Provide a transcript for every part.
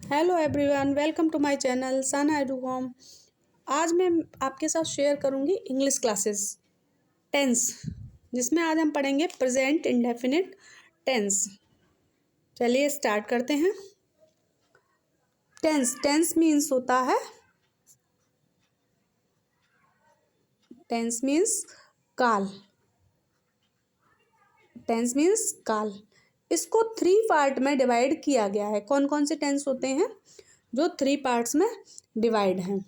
Hello everyone, welcome to my channel Sana Educom. आज मैं आपके साथ शेयर करूंगी इंग्लिश क्लासेस टेंस, जिसमें आज हम पढ़ेंगे प्रेजेंट इंडेफिनिट टेंस। चलिए स्टार्ट करते हैं। टेंस मीन्स होता है, टेंस मीन्स काल। टेंस मीन्स काल। इसको 3 पार्ट में डिवाइड किया गया है। कौन कौन से टेंस होते हैं जो 3 पार्ट्स में डिवाइड हैं?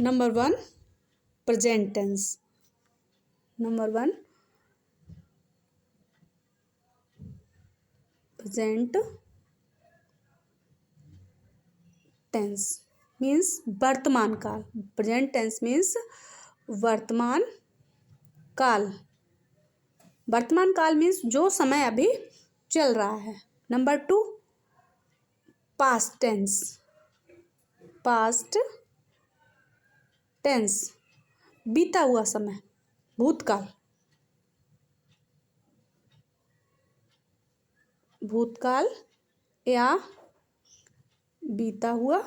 Number 1 present tense. Number 1 present tense means वर्तमान काल। प्रेजेंट टेंस मीन्स वर्तमान काल। वर्तमान काल मीन्स जो समय अभी चल रहा है। Number 2 past tense. Past tense बीता हुआ समय, भूतकाल। भूतकाल या बीता हुआ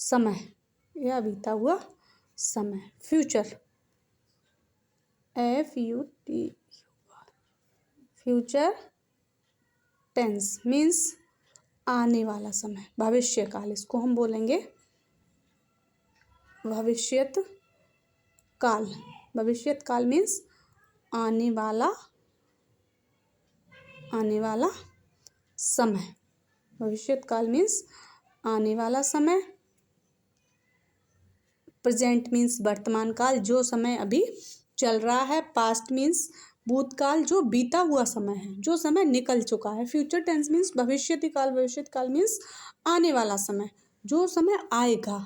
समय या बीता हुआ समय। Future FUT future tense means आने वाला समय, भविष्य काल। इसको हम बोलेंगे भविष्यत काल। भविष्यत काल मीन्स आने वाला समय। भविष्यत काल मीन्स आने वाला समय। प्रेजेंट मीन्स वर्तमान काल, जो समय अभी चल रहा है। पास्ट मीन्स भूतकाल, जो बीता हुआ समय है, जो समय निकल चुका है। फ्यूचर टेंस मीन्स भविष्यति काल। भविष्यत काल मीन्स आने वाला समय, जो समय आएगा।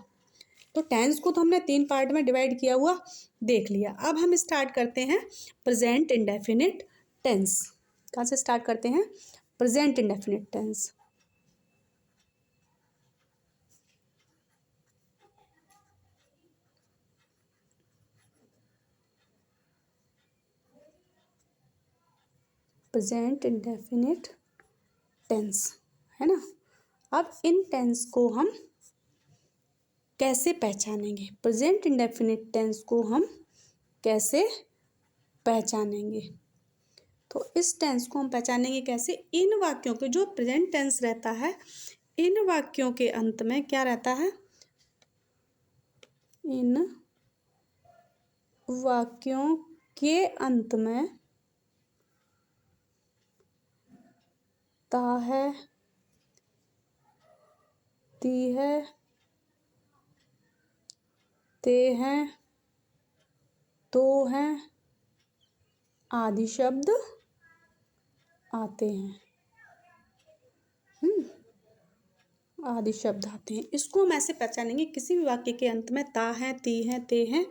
तो टेंस को तो हमने 3 पार्ट में डिवाइड किया हुआ देख लिया। अब हम स्टार्ट करते हैं प्रेजेंट इंडेफिनिट टेंस। कहाँ से स्टार्ट करते हैं? Present indefinite tense. Present indefinite tense है ना। अब इन टेंस को हम कैसे पहचानेंगे? प्रेजेंट इंडेफिनिट टेंस को हम कैसे पहचानेंगे? तो इस टेंस को हम पहचानेंगे कैसे? इन वाक्यों के, जो प्रेजेंट टेंस रहता है, इन वाक्यों के अंत में क्या रहता है? इन वाक्यों के अंत में ता है, ती है, ते हैं, तो हैं आदि शब्द आते हैं। आदि शब्द आते हैं। इसको हम ऐसे पहचानेंगे, किसी भी वाक्य के अंत में ता है, ती है, ते हैं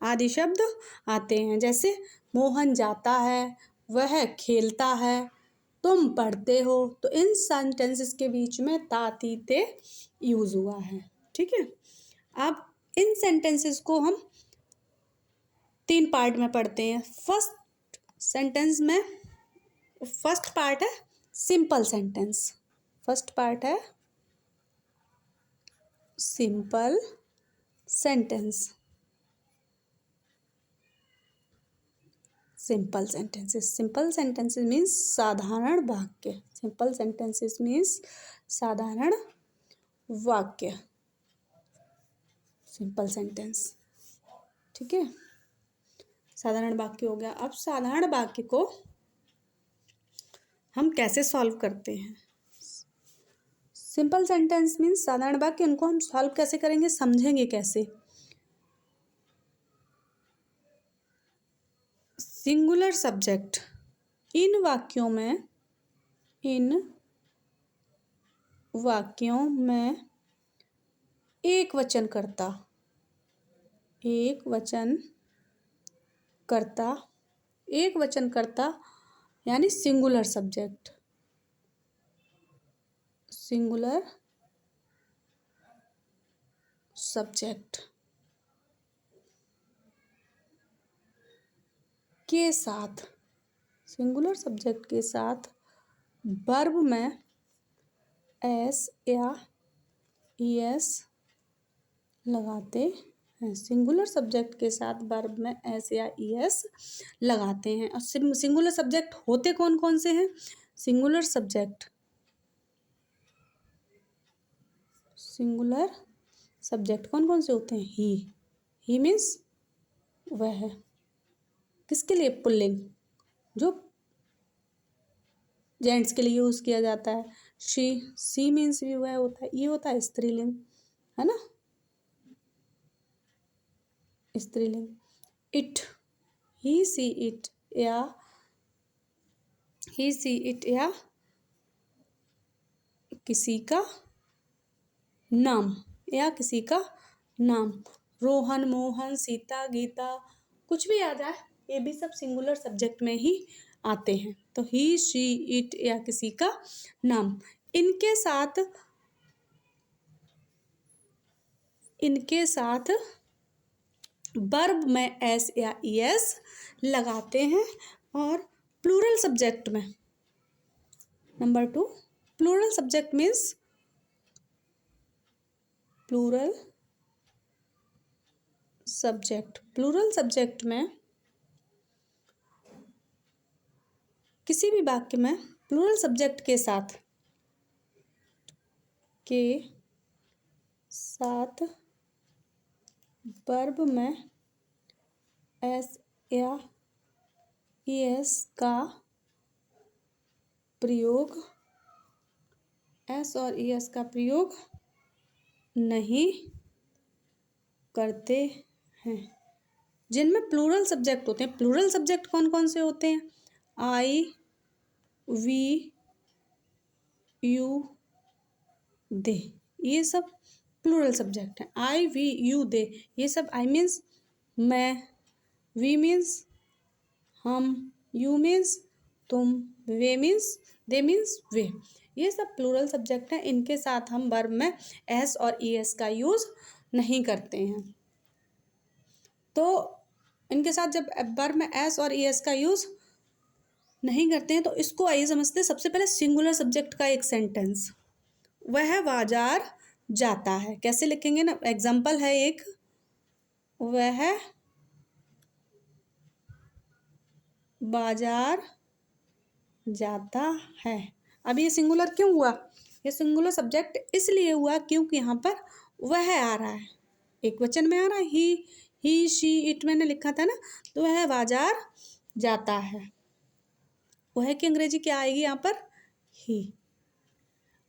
आदि शब्द आते हैं। जैसे मोहन जाता है, वह खेलता है, तुम पढ़ते हो। तो इन सेंटेंसेस के बीच में ता, ती, ते यूज हुआ है। ठीक है। अब इन सेंटेंसेस को हम 3 पार्ट में पढ़ते हैं। फर्स्ट सेंटेंस में फर्स्ट पार्ट है सिंपल सेंटेंस। फर्स्ट पार्ट है simple sentence. Simple sentences. Simple sentences means साधारण वाक्य। सिंपल सेंटेंसेस मीन्स साधारण वाक्य। सिंपल सेंटेंस, ठीक है। साधारण वाक्य हो गया। अब साधारण वाक्य को हम कैसे सॉल्व करते हैं? सिंपल सेंटेंस मीन्स साधारण वाक्य, उनको हम सॉल्व कैसे करेंगे, समझेंगे कैसे? Singular subject. इन वाक्यों में एक वचन कर्ता, यानी सिंगुलर सब्जेक्ट। सिंगुलर सब्जेक्ट के साथ, सिंगुलर सब्जेक्ट के साथ वर्ब में एस या ईएस लगाते हैं। सिंगुलर सब्जेक्ट के साथ वर्ब में एस या ईएस लगाते हैं। और सिंगुलर सब्जेक्ट होते कौन कौन से हैं? सिंगुलर सब्जेक्ट कौन कौन से होते हैं? ही मीन्स वह। किसके लिए? पुल्लिंग, जो जेंट्स के लिए यूज किया जाता है। शी मीन्स भी वह होता है। ये होता है स्त्रीलिंग, है ना, स्त्रीलिंग। इट, ही सी इट या किसी का नाम रोहन, मोहन, सीता, गीता, कुछ भी आ जाए, ये भी सब सिंगुलर सब्जेक्ट में ही आते हैं। तो ही, शी, इट या किसी का नाम। इनके साथ वर्ब में एस या ईएस लगाते हैं। और प्लूरल सब्जेक्ट में, number 2, plural subject means plural subject में किसी भी वाक्य में प्लूरल सब्जेक्ट के साथ वर्ब में एस या ईएस का प्रयोग नहीं करते हैं। जिनमें प्लूरल सब्जेक्ट होते हैं, प्लूरल सब्जेक्ट कौन कौन से होते हैं? आई, वी, यू, दे, ये सब प्लूरल सब्जेक्ट हैं। आई, वी, यू, दे, ये सब आई मीन्स मैं, वी मीन्स हम, यू मीन्स तुम, दे मीन्स वे, ये सब प्लूरल सब्जेक्ट हैं। इनके साथ हम वर्ब में एस और ईएस का यूज नहीं करते हैं। तो इनके साथ जब वर्ब में एस और ईएस का यूज नहीं करते हैं, तो इसको आइए समझते हैं। सबसे पहले सिंगुलर सब्जेक्ट का एक सेंटेंस, वह बाजार जाता है। कैसे लिखेंगे ना? एग्जाम्पल है एक, वह बाजार जाता है। अब ये सिंगुलर क्यों हुआ? ये सिंगुलर सब्जेक्ट इसलिए हुआ क्योंकि यहाँ पर वह आ रहा है, एक वचन में आ रहा है। ही, शी, इट मैंने लिखा था ना, तो वह बाजार जाता है। वह की अंग्रेजी क्या आएगी यहाँ पर? ही।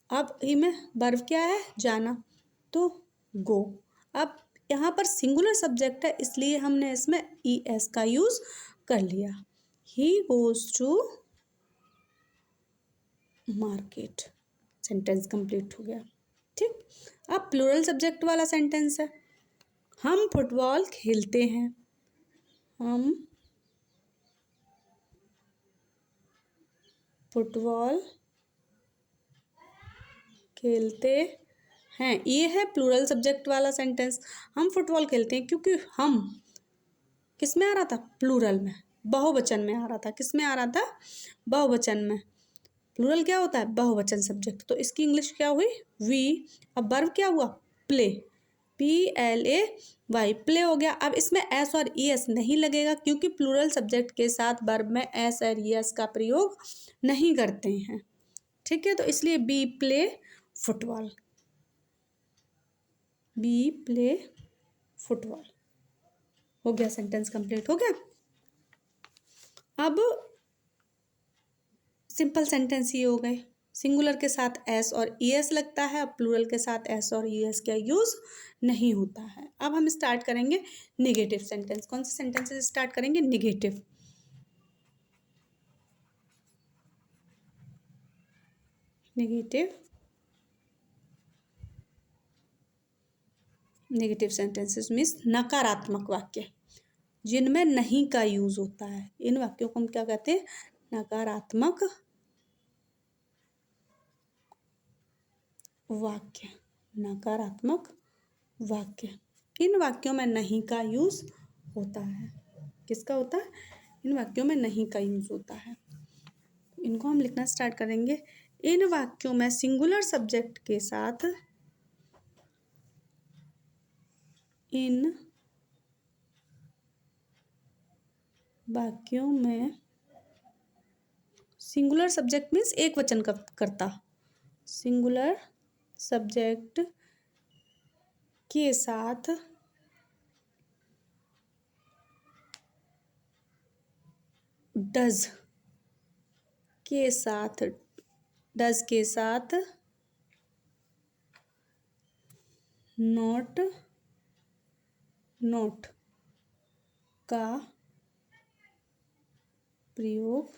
अब ही में वर्ब क्या है? जाना, तो गो। अब यहाँ पर सिंगुलर सब्जेक्ट है, इसलिए हमने इसमें ईएस का यूज कर लिया। He goes to market. Sentence complete हो गया। ठीक। अब प्लूरल सब्जेक्ट वाला सेंटेंस है, हम फुटबॉल खेलते हैं। हम फुटबॉल खेलते हैं, ये है प्लूरल सब्जेक्ट वाला सेंटेंस। हम फुटबॉल खेलते हैं, क्योंकि हम किस में आ रहा था? प्लूरल में, बहुवचन में आ रहा था। किस में आ रहा था? बहुवचन में। प्लूरल क्या होता है? बहुवचन सब्जेक्ट। तो इसकी इंग्लिश क्या हुई? वी। अब वर्ब क्या हुआ? प्ले, PLAY, प्ले हो गया। अब इसमें एस और ईएस नहीं लगेगा, क्योंकि प्लूरल सब्जेक्ट के साथ वर्ब में एस और ईएस का प्रयोग नहीं करते हैं। ठीक है, तो इसलिए we play football, we play football हो गया। सेंटेंस कंप्लीट हो गया। अब सिंपल सेंटेंस ये हो गए, सिंगुलर के साथ एस और ईएस लगता है, अब प्लूरल के साथ एस और ईएस का यूज नहीं होता है। अब हम स्टार्ट करेंगे निगेटिव सेंटेंस। कौन से सेंटेंसेस स्टार्ट करेंगे? निगेटिव। नेगेटिव सेंटेंसेस मीन्स नकारात्मक वाक्य, जिनमें नहीं का यूज होता है। इन वाक्यों को हम क्या कहते हैं? नकारात्मक वाक्य। नकारात्मक वाक्य, इन वाक्यों में नहीं का यूज होता है। किसका होता है? इन वाक्यों में नहीं का यूज होता है। इनको हम लिखना स्टार्ट करेंगे। इन वाक्यों में सिंगुलर सब्जेक्ट के साथ, इन वाक्यों में सिंगुलर सब्जेक्ट मीन्स एक वचन कर्ता, सिंगुलर सब्जेक्ट के साथ डज के साथ नॉट का प्रयोग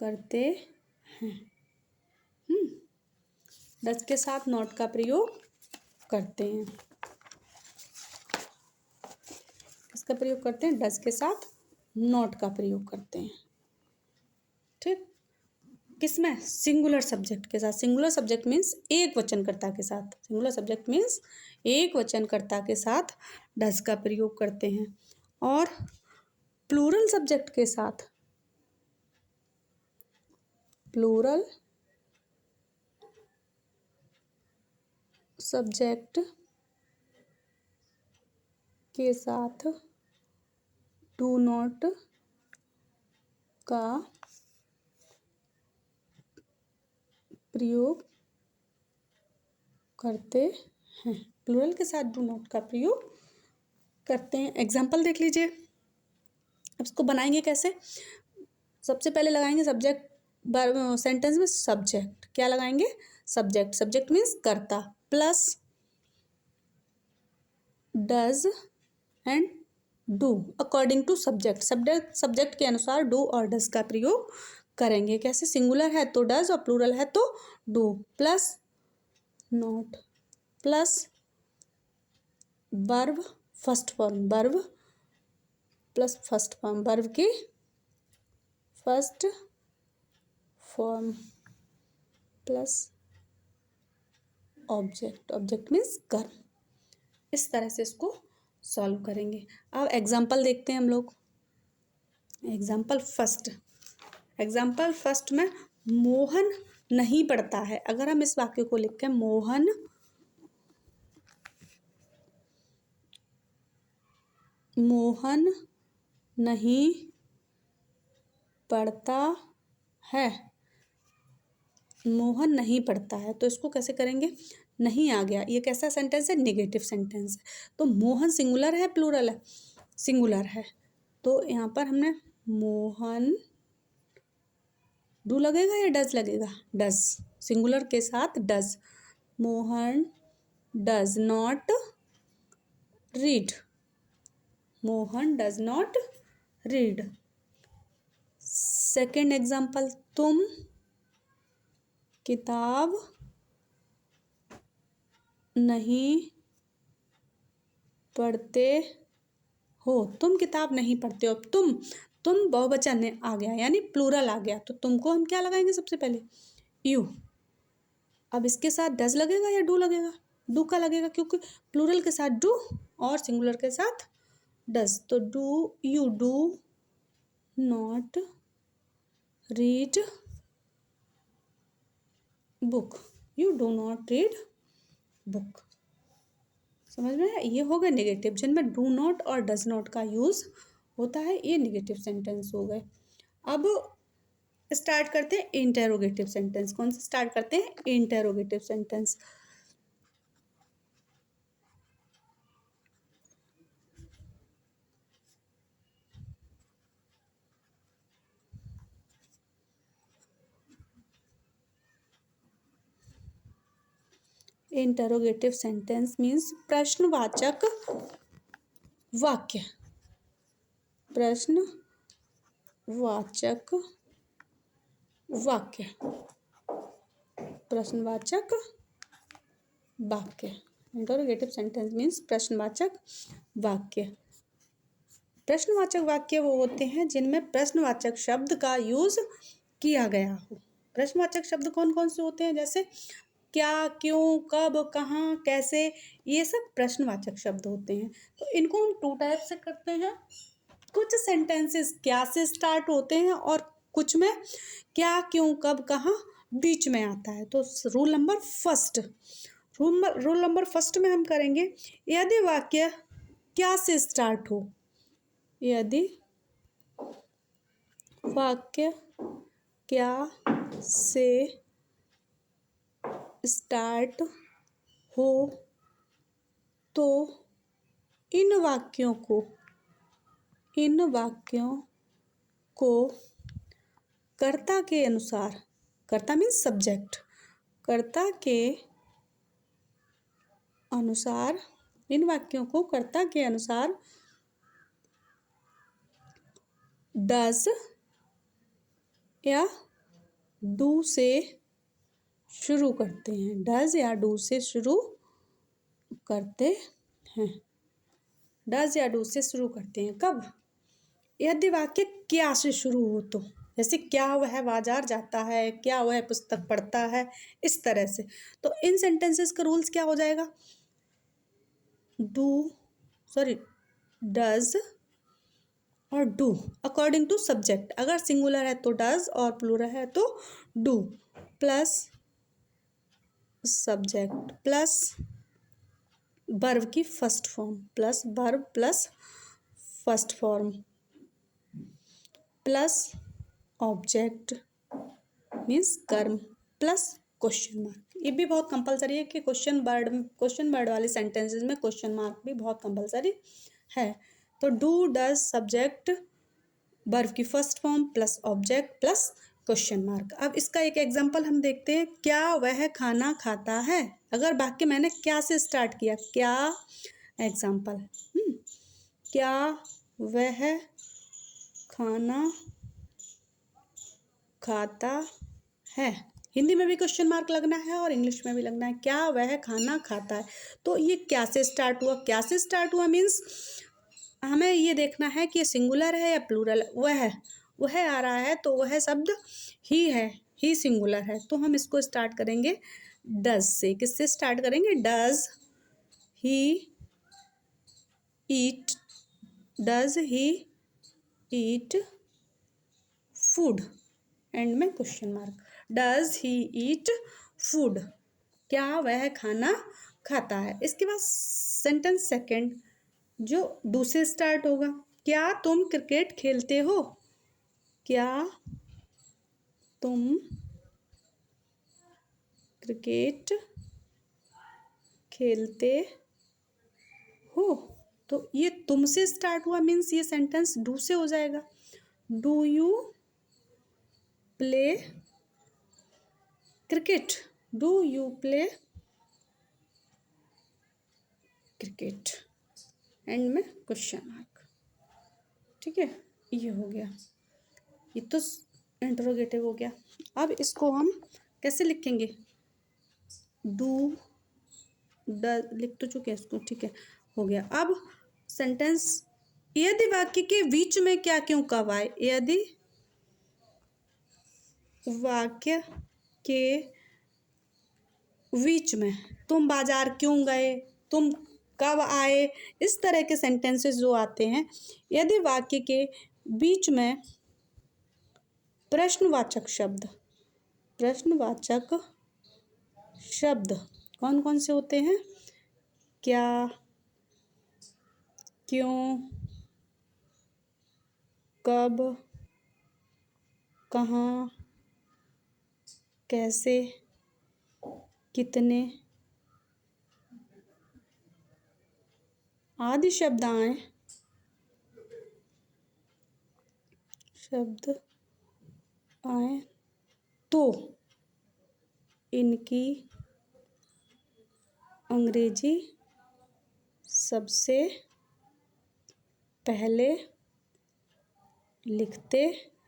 करते हैं। डज के साथ नॉट का प्रयोग करते हैं। किसका प्रयोग करते हैं? डज के साथ नॉट का प्रयोग करते हैं। ठीक, किसमें? सिंगुलर सब्जेक्ट के साथ। सिंगुलर सब्जेक्ट मीन्स एक वचनकर्ता के साथ। सिंगुलर सब्जेक्ट मीन्स एक वचनकर्ता के साथ डज का प्रयोग करते हैं। और प्लूरल सब्जेक्ट के साथ, प्लूरल सब्जेक्ट के साथ डू नॉट का प्रयोग करते हैं। प्लूरल के साथ डू नॉट का प्रयोग करते हैं। एग्जाम्पल देख लीजिए। अब इसको बनाएंगे कैसे? सबसे पहले लगाएंगे सब्जेक्ट, सेंटेंस में सब्जेक्ट क्या लगाएंगे? सब्जेक्ट। सब्जेक्ट मीन्स कर्ता, plus does and do according to subject. Subject के अनुसार डू और डज का प्रयोग करेंगे। कैसे? सिंगुलर है तो डज और प्लूरल है तो do, plus not, plus verb first form, verb plus first form, verb की first form, plus object, object means कर्म। इस तरह से इसको सॉल्व करेंगे। अब एग्जाम्पल देखते हैं हम लोग। एग्जाम्पल फर्स्ट में मोहन नहीं पढ़ता है। अगर हम इस वाक्य को लिखें, मोहन नहीं पढ़ता है, मोहन नहीं पढ़ता है, तो इसको कैसे करेंगे? नहीं आ गया, ये कैसा सेंटेंस है? नेगेटिव सेंटेंस है। तो मोहन सिंगुलर है प्लूरल है? सिंगुलर है। तो यहाँ पर हमने मोहन, डू लगेगा या डज लगेगा? डज। सिंगुलर के साथ does. Mohan does not read, Mohan does not read. Second example, तुम किताब नहीं पढ़ते हो, तुम किताब नहीं पढ़ते हो। तुम बहुवचन आ गया, यानी प्लूरल आ गया, तो तुमको हम क्या लगाएंगे? सबसे पहले यू। अब इसके साथ डज लगेगा या डू लगेगा? डू का लगेगा, क्योंकि प्लूरल के साथ डू और सिंगुलर के साथ डज। तो do, you do not read book, you do not read book. समझ में है? ये हो गए नेगेटिव, जिनमें डू नॉट और डज नॉट का यूज होता है। ये नेगेटिव सेंटेंस हो गए। अब स्टार्ट करते हैं इंटेरोगेटिव सेंटेंस। कौन से स्टार्ट करते हैं? Interrogative sentence. Interrogative sentence means प्रश्नवाचक वाक्य, प्रश्नवाचक वाक्य, प्रश्नवाचक वाक्य। इंटेरोगेटिव सेंटेंस मीन्स प्रश्नवाचक वाक्य। प्रश्नवाचक वाक्य वो होते हैं जिनमें प्रश्नवाचक शब्द का यूज किया गया हो। प्रश्नवाचक शब्द कौन कौन से होते हैं? जैसे क्या, क्यों, कब, कहाँ, कैसे, ये सब प्रश्नवाचक शब्द होते हैं। तो इनको हम टू टाइप से करते हैं। कुछ सेंटेंसेस क्या से स्टार्ट होते हैं और कुछ में क्या, क्यों, कब, कहाँ, बीच में आता है। तो रूल नंबर फर्स्ट में हम करेंगे, यदि वाक्य क्या से स्टार्ट हो, यदि वाक्य क्या से स्टार्ट हो तो इन वाक्यों को कर्ता के अनुसार, कर्ता मीन्स सब्जेक्ट, कर्ता के अनुसार, इन वाक्यों को कर्ता के अनुसार डज या डू से शुरू करते हैं, डज या डू से शुरू करते हैं, डज या डू से शुरू करते हैं। कब? यदि वाक्य क्या से शुरू हो तो, जैसे क्या वह बाजार जाता है, क्या वह पुस्तक पढ़ता है, इस तरह से। तो इन सेंटेंसेस का रूल्स क्या हो जाएगा, डज और डू अकॉर्डिंग टू सब्जेक्ट। अगर सिंगुलर है तो डज और प्लूरल है तो do, plus subject plus verb की first form, plus verb plus first form plus object means कर्म प्लस क्वेश्चन मार्क। ये भी बहुत कंपलसरी है कि क्वेश्चन वर्ड वाले सेंटेंसेस में क्वेश्चन मार्क भी बहुत कंपलसरी है। तो डू, डज, सब्जेक्ट, वर्ब की first form plus object plus question mark. अब इसका एक एग्जांपल हम देखते हैं, क्या वह खाना खाता है। अगर वाक्य मैंने क्या से स्टार्ट किया, क्या, एग्जांपल, क्या वह खाना खाता है, हिंदी में भी क्वेश्चन मार्क लगना है और इंग्लिश में भी लगना है, क्या वह खाना खाता है। तो ये क्या से स्टार्ट हुआ, क्या से स्टार्ट हुआ मीन्स हमें ये देखना है कि ये सिंगुलर है या प्लूरल। वह आ रहा है तो वह शब्द ही है, ही सिंगुलर है, तो हम इसको स्टार्ट करेंगे डज से। किससे स्टार्ट करेंगे, does he eat, does he eat food, end में question mark, does he eat food, क्या वह खाना खाता है। इसके बाद सेंटेंस सेकंड जो डू से स्टार्ट होगा, क्या तुम क्रिकेट खेलते हो, क्या तुम क्रिकेट खेलते हो। तो ये तुम से स्टार्ट हुआ मीन्स ये सेंटेंस डू से हो जाएगा, do you play cricket, do you play cricket, and में क्वेश्चन मार्क। ठीक है, ये हो गया, ये तो इंटरोगेटिव हो गया। अब इसको हम कैसे लिखेंगे, डू ड लिख तो चुके हैं इसको, ठीक है, हो गया। अब सेंटेंस, यदि वाक्य के बीच में क्या, क्यों, कब आए, यदि वाक्य के बीच में तुम बाजार क्यों गए, तुम कब आए, इस तरह के सेंटेंसेस जो आते हैं, यदि वाक्य के बीच में प्रश्नवाचक शब्द कौन कौन से होते हैं, क्या, क्यों, कब, कहाँ, कैसे, कितने आदि शब्द आए तो इनकी अंग्रेजी सबसे पहले लिखते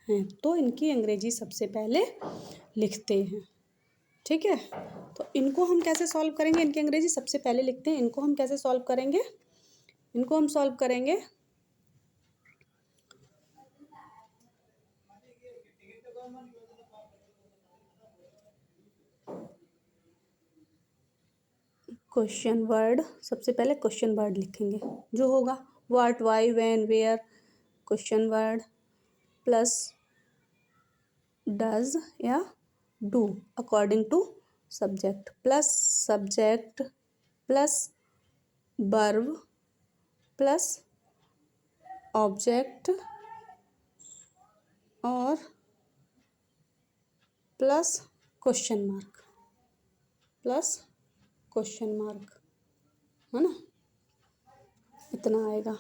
हैं, तो इनकी अंग्रेजी सबसे पहले लिखते हैं। ठीक है, तो इनको हम कैसे सॉल्व करेंगे, इनकी अंग्रेजी सबसे पहले लिखते हैं, इनको हम कैसे सॉल्व करेंगे, इनको हम सॉल्व करेंगे क्वेश्चन वर्ड, सबसे पहले क्वेश्चन वर्ड लिखेंगे जो होगा what, why, when, where, question word plus does या do according to subject, plus subject plus verb plus object और plus question mark, plus question mark, है ना, इतना आएगा।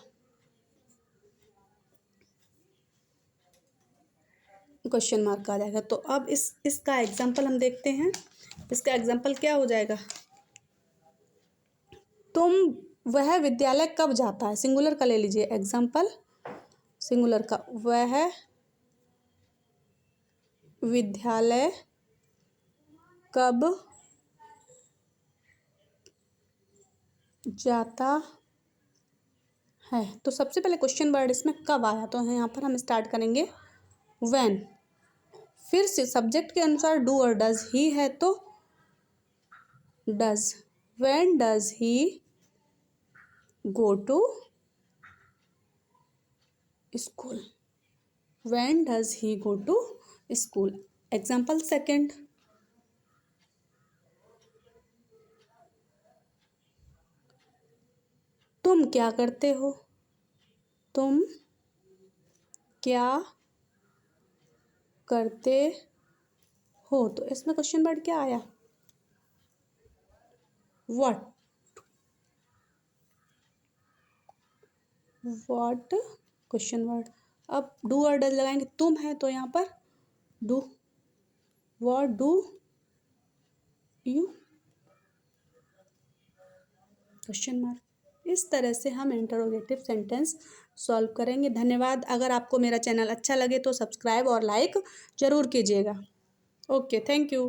क्वेश्चन मार्क आ जाएगा। तो अब इसका एग्जाम्पल हम देखते हैं। इसका एग्जाम्पल क्या हो जाएगा? वह विद्यालय कब जाता है, सिंगुलर का ले लीजिए एग्जाम्पल, सिंगुलर का, वह विद्यालय कब जाता है। तो सबसे पहले क्वेश्चन वर्ड इसमें कब आया, तो यहाँ पर हम स्टार्ट करेंगे व्हेन। फिर से सब्जेक्ट के अनुसार डू और डज ही है तो does, when does he go to school, when does he go to school. Example second, तुम क्या करते हो, तुम क्या करते हो। तो इसमें क्वेश्चन वर्ड क्या आया, व्हाट, व्हाट क्वेश्चन वर्ड। अब डू और डज लगाएंगे, तुम है तो यहाँ पर do, what do you, question mark. इस तरह से हम इंटरोगेटिव सेंटेंस सॉल्व करेंगे। धन्यवाद। अगर आपको मेरा चैनल अच्छा लगे तो सब्सक्राइब और लाइक ज़रूर कीजिएगा। Okay, thank you.